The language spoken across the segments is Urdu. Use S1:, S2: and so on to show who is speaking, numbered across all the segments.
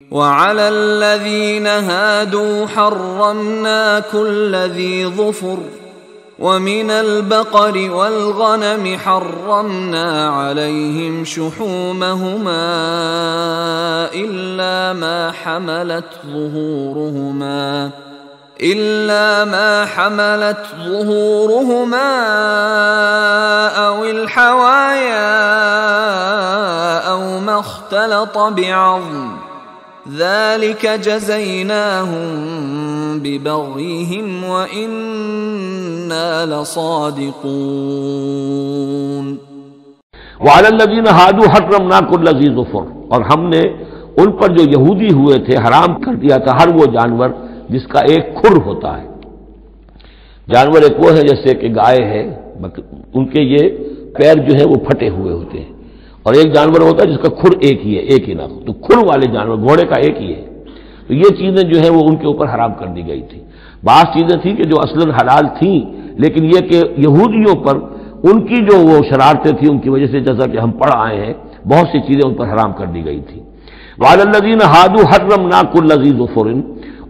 S1: وعلى الذين هادوا حرمنا كل ذي ظفر ومن البقر والغنم حرمنا عليهم شحومهما إلا ما حملت ظهورهما أو الحوايا أو ما اختلط بعظم ذلك جزيناهم ببغيهم وإنا لصادقون
S2: وعلى الذين هادوا حرمنا كل ذي ظفر، اور ہم نے ان پر جو یہودی ہوئے تھے حرام کر دیا تھا ہر وہ جانور جس کا ایک کھر ہوتا ہے۔ جانور ایک وہ ہے جیسے کہ گائے ہے، ان کے یہ پیر جو ہے وہ پھٹے ہوئے ہوتے ہیں، اور ایک جانور ہوتا ہے جس کا کھر ایک ہی ہے، ایک ہی ناخن، تو کھر والے جانور گھوڑے کا ایک ہی ہے، تو یہ چیزیں جو ہے وہ ان کے اوپر حرام کر دی گئی تھی۔ بعض چیزیں تھیں کہ جو اصلاً حلال تھیں، لیکن یہ کہ یہودیوں پر ان کی جو وہ شرارتیں تھیں ان کی وجہ سے، جیسا کہ ہم پڑھ آئے ہیں، بہت سی چیزیں ان پر حرام کر دی گئی تھی۔ وعلی الذین ہادوا حرمنا کل ذی ظفر،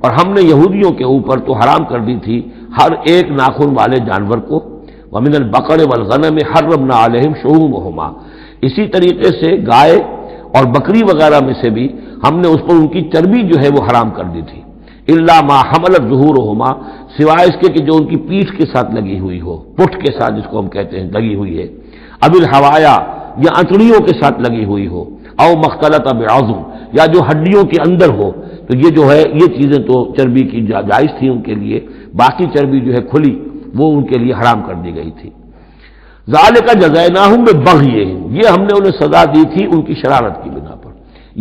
S2: اور ہم نے یہودیوں کے اوپر تو حرام کر دی تھی ہر ایک ناخن والے جانور کو۔ ومن البقر والغنم حرمنا علیہم شحومہما، اسی طریقے سے گائے اور بکری وغیرہ میں سے بھی ہم نے اس پر ان کی چربی جو ہے وہ حرام کر دی تھی۔ الا ما حملت ظہورہما، سوائے اس کے کہ جو ان کی پیٹھ کے ساتھ لگی ہوئی ہو، پٹھ کے ساتھ جس کو ہم کہتے ہیں لگی ہوئی ہے، اب الحوایا یا انتڑیوں کے ساتھ لگی ہوئی ہو، او مختلط بعظم یا جو ہڈیوں کے اندر ہو، تو یہ جو ہے یہ چیزیں تو چربی کی جائز تھی ان کے لیے، باقی چربی جو ہے کھلی وہ ان کے لیے حرام کر دی گئی تھی۔ ذالک جزیناہم ببغیہم، یہ ہم نے انہیں سزا دی تھی ان کی شرارت کی بنا پر۔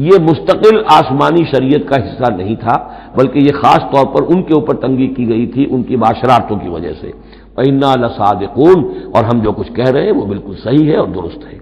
S2: یہ مستقل آسمانی شریعت کا حصہ نہیں تھا، بلکہ یہ خاص طور پر ان کے اوپر تنگی کی گئی تھی ان کی معاشراتوں کی وجہ سے۔ وَإِنَّا لَصَادِقُونَ، اور ہم جو کچھ کہہ رہے ہیں وہ بالکل صحیح ہے اور درست ہے۔